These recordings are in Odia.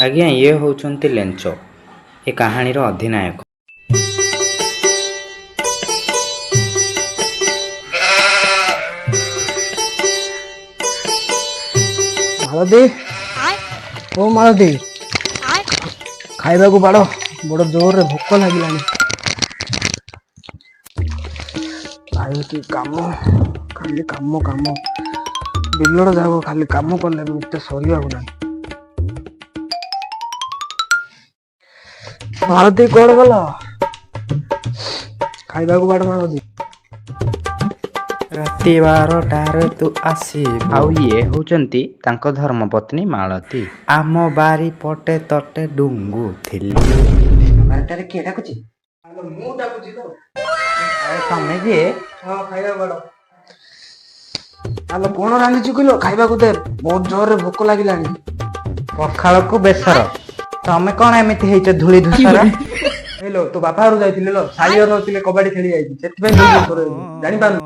ଆଜ୍ଞା ଇଏ ହେଉଛନ୍ତି ଲେଞ୍ଚ, ଏ କାହାଣୀର ଅଧିନାୟକ। ମାଳତୀ, ଓ ମାଳତୀ, ଖାଇବାକୁ ବାଢ, ବଡ ଜୋରରେ ଭୋକ ଲାଗିଲାଣି। ଖାଇକି କାମ, ଖାଲି କାମ କାମ, ବିଲର ଯାକ ଖାଲି କାମ କଲେ ବି ଏତେ ସରିବାକୁ ନାହିଁ। ମାଳତୀ କୁଆଡେ ଗଲ? ଖାଇବାକୁ ବାଢ ମାଳତୀ। ରାତି 12ଟାରେ ତୁ ଆସିବୁ। ଆଉ ଇଏ ହେଉଛନ୍ତି ତାଙ୍କ ଧର୍ମପତ୍ନୀ ମାଳତୀ। ଆମ ବାରି ପଟେ ତଟେ ଡୁଙ୍ଗୁଥିଲି। ବାରଟାରେ କିଏ ଡାକୁଛି? ମୁଁ ଡାକୁଛି ତ। ଆରେ ତମେ କିଏ? ହଁ, ଖାଇବାକୁ ବାଢ। ଆଲୋ କଣ ରାନ୍ଧିଛୁ କିଲୋ? ଖାଇବାକୁ ଦେ, ବହୁତ ଜୋରରେ ଭୋକ ଲାଗିଲାଣି। ପଖାଳକୁ ବେସର। ତମେ କଣ ଏମିତି ହେଇଛ ଧୂଳି ଧୂସର? ହେଇଲୋ ତୋ ବାପା ଘରକୁ ଯାଇଥିଲି ଲୋ, ସାଇ ଘର ନଥିଲେ କବାଡି ଖେଳି ଯାଇଛି, ସେଥିପାଇଁ ଧୂଳି ଧୂସର ହେଇଛି, ଜାଣିପାରୁନୁ?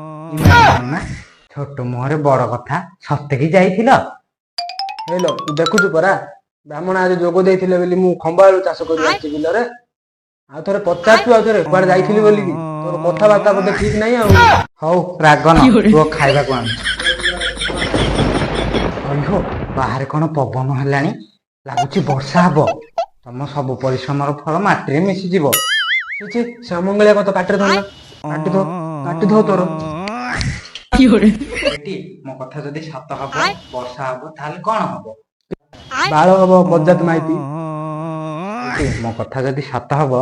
ଛୋଟ ମୁହଁରେ ବଡ କଥା, ସତେକି ଯାଇଥିଲ? ହେଇଲୋ ତୁ ଦେଖୁଛୁ ପରା, ବ୍ରାହ୍ମଣ ଆଜି ଯୋଗ ଦେଇଥିଲେ ବୋଲି ମୁଁ ଖମ୍ବ ଆଳୁ ଚାଷ କରି ଆସିଛି ବିଲରେ। ଆଉ ଥରେ ପଚାରୁଛୁ ଆଉ ଥରେ କୁଆଡେ ଯାଇଥିଲି ବୋଲିକି, ତୋର କଥାବାର୍ତ୍ତା ବୋଧେ ଠିକ ନାହିଁ ଆଉ। ହଉ ରାଗନ, ପୁଅ ଖାଇବାକୁ ଆଣୁଛି। ଅଇହୋ, ବାହାରେ କଣ ପବନ ହେଲାଣି? ଲାଗୁଛି ବର୍ଷା ହବ। ତମ ସବୁ ପରିଶ୍ରମର ଫଳ ମାଟିରେ ମିଶିଯିବ। ଛି, ସେ ଅମଙ୍ଗଳିଆ କଥା ପାଟିରେ ଧରନା, କାଟିଦବ, କାଟିଦବ ତୋର। ବେଟି, ମୋ କଥା ଯଦି ସତ ହବ, ବର୍ଷା ହବ, ତାହେଲେ କଣ ହବ? ବାଳ ହବ ବଜାତ ମାଇପି। ମୋ କଥା ଯଦି ସତ ହବ,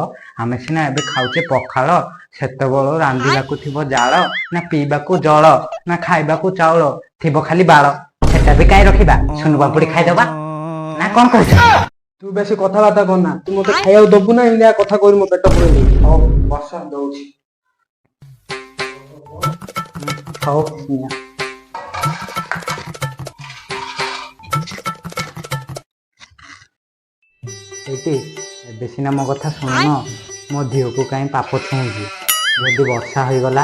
ଆମେ ସିନା ଏବେ ଖାଉଛେ ପଖାଳ, ସେତେବେଳ ରାନ୍ଧିବାକୁ ଥିବ ଜାଳ, ନା ପିଇବାକୁ ଜଳ, ନା ଖାଇବାକୁ ଚାଉଳ, ଥିବ ଖାଲି ବାଳ। ସେଟା ବି କାହିଁ ରଖିବା, ସୁନୁ ପାମ୍ପୁଡି ଖାଇଦବା, ନା କଣ କହୁଛ? ତୁ ବେଶୀ କଥାବାର୍ତ୍ତା କରନା, ତୁ ମତେ ଖାଇବାକୁ ଦବୁ ନା ଏମିତିଆ କଥା କହିବୁ ମୋ ପେଟ ପୁରେଇବୁ। ହଉ ବସ ଦଉଛି। ହଉ ନିଅ। ଏଇଟି, ଏବେ ସିନା ମୋ କଥା ଶୁଣୁନ, ମୋ ଝିଅକୁ କାହିଁ ପାପ ଛୁଉଁଛି। ଯଦି ବର୍ଷା ହେଇଗଲା,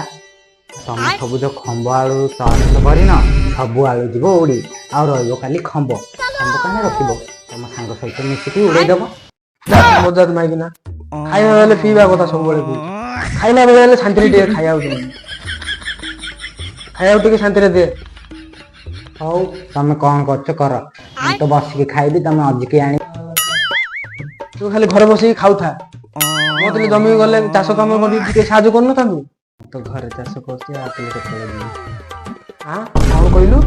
ତମେ ସବୁ ଯୋଉ ଖମ୍ବ ଆଳୁ ଚାଷ କରିନ, ସବୁ ଆଳୁ ଯିବ ଉଡି, ଆଉ ରହିବ ଖାଲି ଖମ୍ବ। ଖମ୍ବ କାହିଁ ରଖିବ, ତମ ସାଙ୍ଗ ସହିତ ମିଶିକି ଉଡେଇଦବ। ବଜାତ ମାଇକିନା, ଖାଇବା ବେଳେ ପିଇବା କଥା ସବୁବେଳେ କହୁଛୁ, ଖାଇଲା ବେଳେ ହେଲେ ଶାନ୍ତିରେ ଟିକେ ଖାଇବାକୁ ଦଉନି। ଖାଇବାକୁ ଟିକେ ଶାନ୍ତିରେ ଦେ। ହଉ ତମେ କଣ କରୁଛ କର, ମୁଁ ତ ବସିକି ଖାଇବି, ତମେ ଅଜିକି ଆଣି। ତୁ ଖାଲି ଘରେ ବସିକି ଖାଉଥା, ମୋ ଥିଲେ ଜମିକି ଗଲେ ଚାଷ କାମ କରି ଟିକେ ସାହାଯ୍ୟ କରୁନଥାନ୍ତୁ। ମୁଁ ତ ଘରେ ଚାଷ କରୁଛି, ଆଉ କେତେବେଳେ ଯିବି? ଆଁ କଣ କହିଲୁ?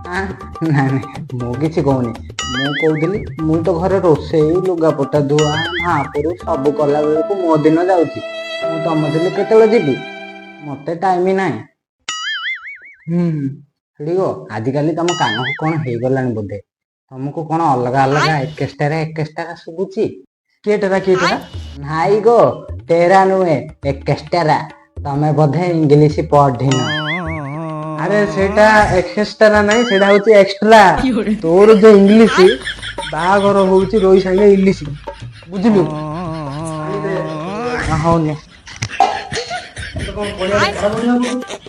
ନାଇଁ ନାଇଁ, ମୁଁ କିଛି କହୁନି। ମୁଁ କହୁଥିଲି, ମୁଁ ତ ଘରେ ରୋଷେଇ, ଲୁଗାପଟା ଧୁଆ, ମହାପୁରୁ ସବୁ କଲା ବେଳକୁ ମୋ ଦିନ ଯାଉଛି। ମୁଁ ତମ ଥିଲେ କେତେବେଳେ ଯିବି? ମତେ ଟାଇମ ନାହିଁ। ହୁଁ। ଥିବ, ଆଜିକାଲି ତମ କାନକୁ କଣ ହେଇଗଲାଣି ବୋଧେ? ତମକୁ କଣ ଅଲଗା ଅଲଗା ଏକେଷ୍ଟାରା ଶୁଭୁଛି? କିଏ ଟେରା କିଏ ଟେରା? ନାଇ ଗୋ, ଟେରା ନୁହେଁ ଏକେଷ୍ଟାରା। ତମେ ବୋଧେ ଇଂଲିଶ ପଢିନ। ଆରେ ସେଇଟା ଏକେଷ୍ଟାରା ନାହିଁ, ସେଇଟା ହଉଛି ଏକ୍ସଟ୍ରା। ତୋର ଯୋଉ ଇଂଲିଶ, ବାହାଘର ହଉଛି ରୋହି ସାଙ୍ଗେ ଇଲିଶ, ବୁଝିଲୁ? ହଉ ନେ। ତତେ କଣ ପଡିଆରେ ଝାଡା ବସିବାକୁ କହୁଛି?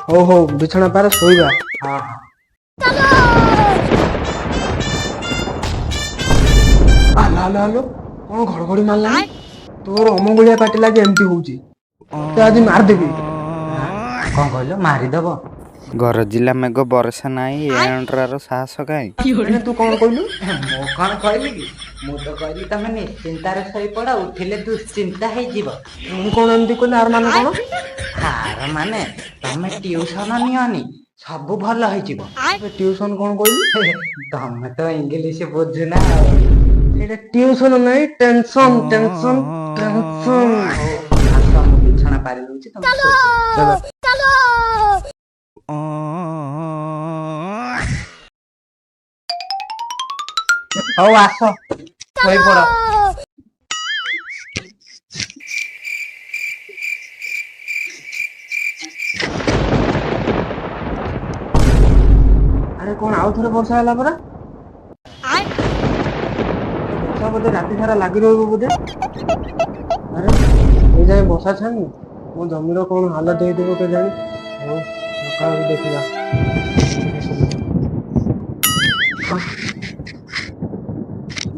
ହଉ ହଉ, ବିଛଣା ପାର ଶୋଇବା। ହଁ ହଁ। ଆଲୋ ଆଲୋ ଆଲୋ, କଣ ଘଡଘଡି ମାରିଲାଣି? ତୋର ଅମଙ୍ଗୁଳିଆ ପାଟି ଲାଗି ଏମିତି ହଉଛି, ତତେ ଆଜି ମାରିଦେବି। କଣ କହିଲ, ମାରିଦବ? ଗରଜିଲା ମେଘ ବରଷା ନାଇଁ, ଏ ଅଣ୍ଡ୍ରାର ସାହସ କାହିଁ? ମାନେ ତୁ କଣ କହିଲୁ? ମୁଁ କଣ କହିଲି କି? ମୁଁ ତ କହିଲି ତମେ ନିଶ୍ଚିନ୍ତାରେ ଶୋଇପଡ, ଉଠିଲେ ଦୁଶ୍ଚିନ୍ତା ହେଇଯିବ। ମୁଁ କଣ ଏମିତି କହିଲି, ଆର ମାନେ କଣ? ଆର ମାନେ, ତମେ ଟିଉସନ ନିଅନି, ସବୁ ଭଲ ହେଇଯିବ। ଆବେ ଟିଉସନ କଣ କହିଲୁ? ତମେ ତ ଇଂଲିଶ ବୁଝୁନା ଆଉ। ସେଇଟା ଟିଉସନ ନାହିଁ, ଟେନସନ ଟେନସନ ଟେନସନ। ଆସ, ମୁଁ ବିଛଣା ପାରି ଦଉଛି, ତମେ ଚାଲ। ଶୋଇପଡ। ହଉ ଆସ, ଶୋଇପଡ। ଆରେ କଣ ଆଉ ଥରେ ବର୍ଷା ହେଲା ପରା? ବର୍ଷା ବୋଧେ ରାତି ସାରା ଲାଗି ରହିବ ବୋଧେ? ଆରେ, ଏଯାଏଁ ବର୍ଷା ଛାଡିନି। ମୋ ଜମିର କଣ ହାଲତ ହେଇଥିବ କେଜାଣି। ହଉ ସକାଳକୁ ଦେଖିବା।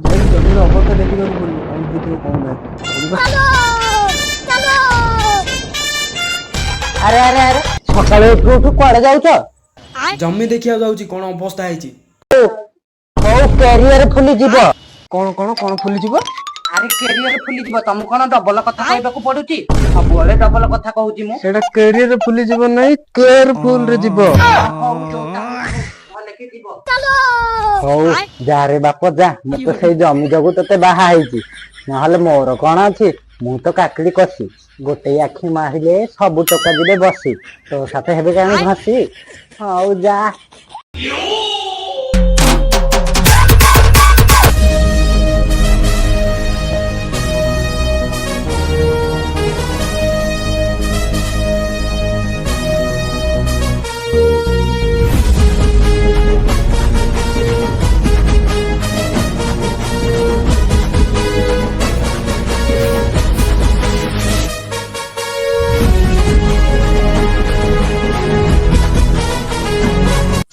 ଯାଇକି ଜମିର ଅବସ୍ଥା ଦେଖିବାକୁ ପଡିବ, କଣ ହେଇଥିବ କଣ ନାହିଁ। ଆରେ ଆରେ ଆରେ ସକାଳୁ ଉଠୁ ଉଠୁ କୁଆଡେ ଯାଉଛ? ଜମି ଦେଖିବାକୁ ଯାଉଛି କଣ ଅବସ୍ଥା ହେଇଛି। କୋଉ କ୍ୟାରିୟର ଫୁଲିଯିବ? କଣ କଣ କଣ ଫୁଲିଯିବ? ଆରେ କ୍ୟାରିୟର ଫୁଲିଯିବ। ତମକୁ କଣ ଡବଲ କଥା କହିବାକୁ ପଡୁଛି? ସବୁବେଳେ ଡବଲ କଥା କହୁଛି ମୁଁ। ସେଇଟା କ୍ୟାରିୟର ଫୁଲିଯିବ ନାହିଁ, କେୟାରଫୁଲ ରେ ଯିବ। ହଉ ଯୋଉଟା ଭଲକି ଯିବ। ହଉ ଯାରେ ବାପ ଯା, ମୁଁ ତ ସେଇ ଜମି ଯୋଗୁ ତତେ ବାହା ହେଇଛି, ନହେଲେ ମୋର କଣ ଅଛି। ମୁଁ ତ କାକିଡି କଷି, ଗୋଟେ ଆଖି ମାରିଲେ ସବୁ ଟୋକା ଯିବେ ବସି। ତୋ ସାଥେ ହେବେ କାହିଁ ଘଷି। ହଉ ଯା।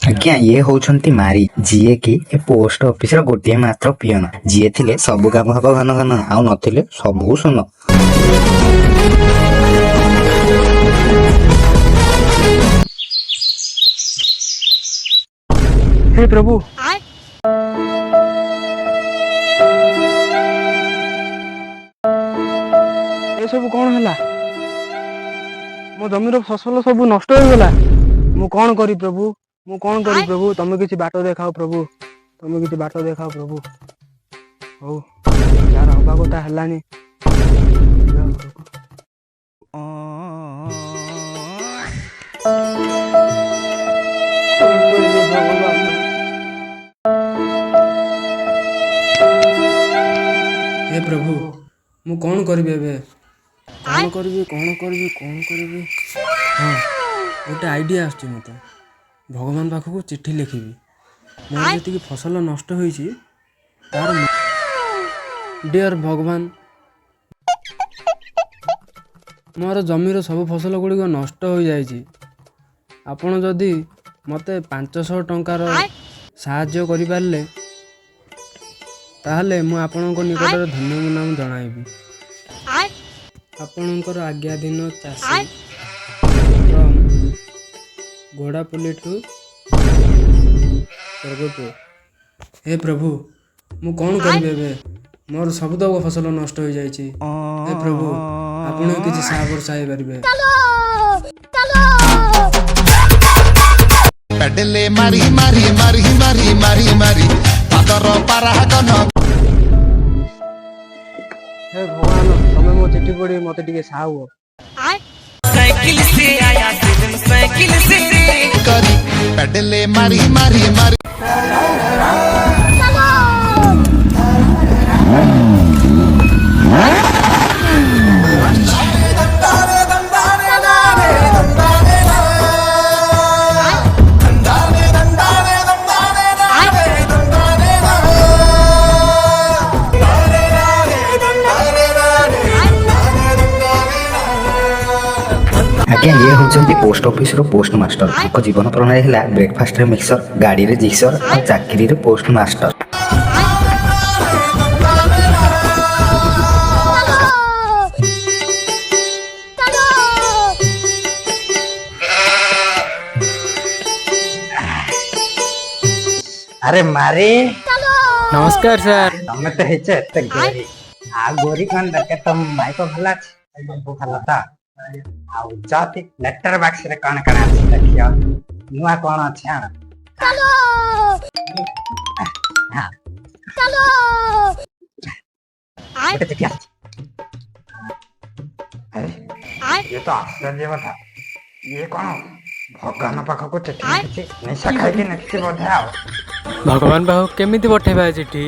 ଆଜ୍ଞା ଇଏ ହଉଛନ୍ତି ମାରି, ଯିଏ କି ଏ ପୋଷ୍ଟ ଅଫିସର ଗୋଟିଏ ମାତ୍ର ପିଅନ, ଯିଏ ଥିଲେ ସବୁ କାମ ହବ ଘନ ଘନ, ଆଉ ନଥିଲେ ସବୁ ଶୂନ। ହେ ପ୍ରଭୁ, ଏସବୁ କଣ ହେଲା? ମୋ ଜମିର ଫସଲ ସବୁ ନଷ୍ଟ ହେଇଗଲା। ମୁଁ କଣ କରି ପ୍ରଭୁ, ମୁଁ କଣ କରି ପ୍ରଭୁ? ତମେ କିଛି ବାଟ ଦେଖାଅ ପ୍ରଭୁ, ତମେ କିଛି ବାଟ ଦେଖାଅ ପ୍ରଭୁ। ହଉ ଯାହାର ହବା କଥା ହେଲାନି। ହେ ପ୍ରଭୁ, ମୁଁ କଣ କରିବି ଏବେ? କଣ କରିବି କଣ କରିବି କଣ କରିବି? ହଁ ଗୋଟେ ଆଇଡ଼ିଆ ଆସୁଛି ମୋତେ। ଭଗବାନ ପାଖକୁ ଚିଠି ଲେଖିବି। ମୋର ଯେତିକି ଫସଲ ନଷ୍ଟ ହୋଇଛି ତାର ଡିଅର ଭଗବାନ, ମୋର ଜମିର ସବୁ ଫସଲ ଗୁଡ଼ିକ ନଷ୍ଟ ହୋଇଯାଇଛି। ଆପଣ ଯଦି ମୋତେ 500 ଟଙ୍କାର ସାହାଯ୍ୟ କରିପାରିଲେ ତାହେଲେ ମୁଁ ଆପଣଙ୍କ ନିକଟରେ ଧନ୍ୟ ମନାମ ଜଣାଇବି। ଆପଣଙ୍କର ଆଜ୍ଞାଧୀନ ଚାଷୀ ଫ୍ରମ୍ ଘୋଡ଼ାପଲ୍ଲୀ ଟୁ ସ୍ୱର୍ଗପୁର। ହେ ପ୍ରଭୁ, ମୁଁ କଣ କରିବି ଏବେ? ମୋର ସବୁତକ ଫସଲ ନଷ୍ଟ ହୋଇଯାଇଛି। ହେ ପ୍ରଭୁ, ଆପଣ କିଛି ସାହାଯ୍ୟ ହେଇପାରିବେ। ପେଡେଲେ ମାରି ମାରି ମାରି ମାରି ମାରି ମାରି ପାଦର ପାରାଗନ। ହେ ଭଗବାନ, ତମେ ମୋ ଚିଠି ପଢି ମତେ ଟିକେ ସାହା ହୁଅ। ସାଇକିଲ ସେ ଆୟା ଦିନ ସାଇକିଲ ସେ କରି ପେଡେଲେ ମାରି ମାରି ମାରି। ଆଜ୍ଞା ଇଏ ହଉଛନ୍ତି ପୋଷ୍ଟ ଅଫିସର ପୋଷ୍ଟ ମାଷ୍ଟର। ତାଙ୍କ ଜୀବନ ପ୍ରଣାଳୀ ହେଲା ବ୍ରେକଫାଷ୍ଟରେ ମିକ୍ସର, ଗାଡ଼ିରେ ଜିକ୍ସର, ଆଉ ଚାକିରିରେ ପୋଷ୍ଟ ମାଷ୍ଟର। ଆରେ ମାରି, ନମସ୍କାର ସାର୍। ତମେ ତ ହେଇଛ ଏତେ ଗୋରି। ଆଉ ଗୋରି କଣ ଦରକାର? ତମ ମାଇକ ଭଲ ଅଛି, ସବୁ ଭଲ ତ? ଆଉ ଯଦି ଲେଟର ବାକ୍ସରେ କଣ କଣ ଅଛି ଦେଖିବ, ନୂଆ କଣ ଅଛି ଆଣ। ଗୋଟେ ଚିଠି ଆସିଛି। ଆରେ ଇଏ ତ ଆଶ୍ଚର୍ଯ୍ୟ କଥା। ଇଏ କଣ ଭଗବାନ ପାଖକୁ ଚିଠି ଲେଖିଛି? ନିଶା ଖାଇକି ଲେଖିଛି ବୋଧେ। ଆଉ ଭଗବାନ ପାଖକୁ କେମିତି ପଠେଇବା ଚିଠି?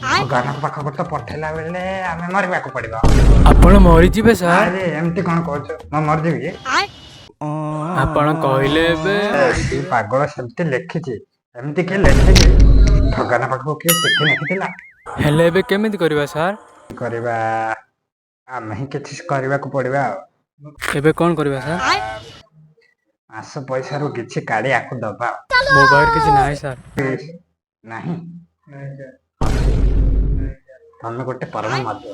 ଭଗବାନଙ୍କ ପାଖକୁ ତ ପଠେଇଲା ବେଳେ ଆମେ ମରିବାକୁ ପଡିବ। ଆପଣ ମରିଯିବେ ସାର୍। ଆରେ ଏମିତି କଣ କହୁଛୁ? ମୁଁ ମରିଯିବି କି? ଆପଣ କହିଲେ ଏବେ। ଏ ପାଗଳ ସେମିତି ଲେଖିଛି। ଏମିତି କିଏ ଲେଖିଛି? ଭଗବାନ ପାଖକୁ କିଏ ଚିଠି ଲେଖିଥିଲା? ହେଲେ ଏବେ କେମିତି କରିବା ସାର୍? କରିବା, ଆମେ ହିଁ କିଛି କରିବାକୁ ପଡିବା ଆଉ। ଏବେ କ'ଣ କରିବା ସାର୍? ମାସ ପଇସାରୁ କିଛି କାଢି ଆକୁ ଦବା। ମୋ ପାଖରେ କିଛି ନାହିଁ ସାର୍। ନାହିଁ ତମେ ଗୋଟେ ପରମ ମଧୁ।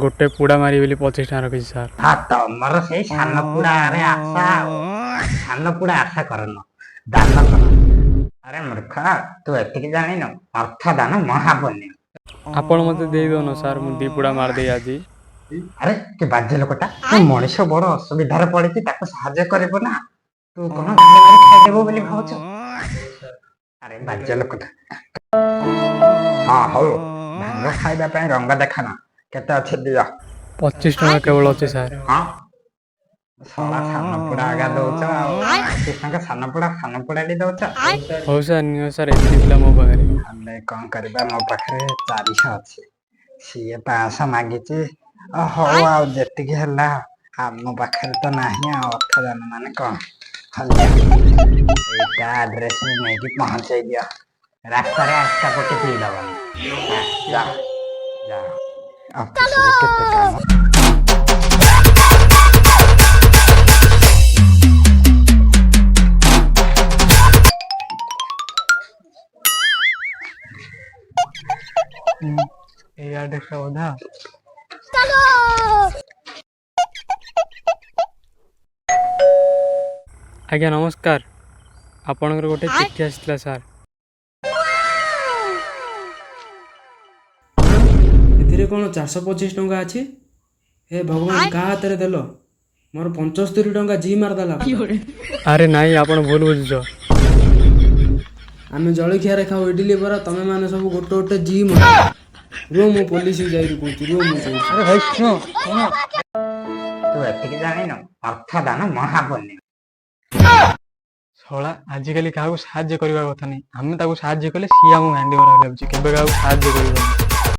ଗୋଟେ ପୁଡ଼ା ମାରି ବୋଲି 25 ଟଙ୍କା ରଖିଛି ସାର୍। ହଁ ତମର ସେଇ ସାନ ପୁଡାରେ ଆଶା ଆଉ। ସାନ ପୁଡା ଆଶା କରନ, ଦାନ କର। ଆରେ ମୂର୍ଖ, ତୁ ଏତିକି ଜାଣିନୁ ଅର୍ଥ ଦାନ ମହାପୁଣ୍ୟ। ଆପଣ ମୋତେ ଦେଇଦଉନ ସାର୍, ମୁଁ 2 ପୁଡ଼ା ମାରିଦେଇ ଆଜି। ଆରେ କି ବାଜ୍ୟ ଲୋକଟା, ମଣିଷ ବଡ ଅସୁବିଧାରେ ପଡିଛି, ତାକୁ ସାହାଯ୍ୟ କରିବ ନା। ତୁ କଣ ଗାଳି ମାରି ଖାଇଦେବ ବୋଲି ଭାବୁଛୁ? ଆରେ ବାଜ୍ୟ ଲୋକଟା। ହଁ ହଉ, ଭାଙ୍ଗ ଖାଇବା ପାଇଁ ରଙ୍ଗ ଦେଖାନା। କେତେ ଅଛି ଦିଅ। 25 ଟଙ୍କା କେବଳ ଅଛି ସାର୍। ହଁ ଶଳା ସାନ ପୁଡା ଆଗା ଦଉଛ ଆଉ। 25 ଟଙ୍କା ସାନ ପୁଡାଟି ଦଉଛ। ହଉ ସାର୍ ନିଅ ସାର୍, ଏତିକି ଥିଲା ମୋ ପାଖରେ। ଆମେ କଣ କରିବା, ମୋ ପାଖରେ 400 ଅଛି, ସିଏ 500 ମାଗିଛି। ହଉ ଆଉ ଯେତିକି ହେଲା, ଆମ ପାଖରେ ତ ନାହିଁ ଆଉ। ଅର୍ଥ ଦାନ ମାନେ କଣ? ଏଇଟା ଆଡ୍ରେସରେ ନେଇକି ପହଞ୍ଚେଇ ଦିଅ। ରାସ୍ତାରେ ଆସ୍ତା ପକେଇ ପିଇ ଦବନି। ଯା ଯା, ଅଫିସରେ କେତେ କାମ। ଏଇ ଆଡ୍ରେସଟା ବୋଧେ। ଆଜ୍ଞା ନମସ୍କାର, ଆପଣଙ୍କର ଗୋଟେ ଚିଠି ଆସିଥିଲା ସାର୍। ଏଥିରେ କ'ଣ 425 ଟଙ୍କା ଅଛି? ହେ ଭଗବାନ, କାହା ହାତରେ ଦେଲ? ମୋର 75 ଟଙ୍କା ଜି ମାରିଦେଲା। ଆରେ ନାଇଁ, ଆପଣ ଭୁଲ ବୁଝୁଛ। ଆମେ ଜଳଖିଆରେ ଖାଉ ଇଡିଲି ବରା, ତମେ ମାନେ ସବୁ ଗୋଟେ ଗୋଟେ ଜି ମାର। ରୁହ, ମୁଁ ପୋଲିସକୁ ଯାଇକି କହୁଛି। ରୁହ, ମୁଁ କହୁଛି। ଆରେ ଭାଇ ଶୁଣ ଶୁଣ, ତୁ ଏତିକି ଜାଣିନୁ ଅର୍ଥ ଦାନ ମହାପୁଣ୍ୟ। ଶଳା ଆଜିକାଲି କାହାକୁ ସାହାଯ୍ୟ କରିବା କଥା ନାହିଁ। ଆମେ ତାକୁ ସାହାଯ୍ୟ କଲେ ସିଏ ଆମକୁ ଭେଣ୍ଡି ମରା ଭାବୁଛି, କେବେ କାହାକୁ ସାହାଯ୍ୟ କରିବନି।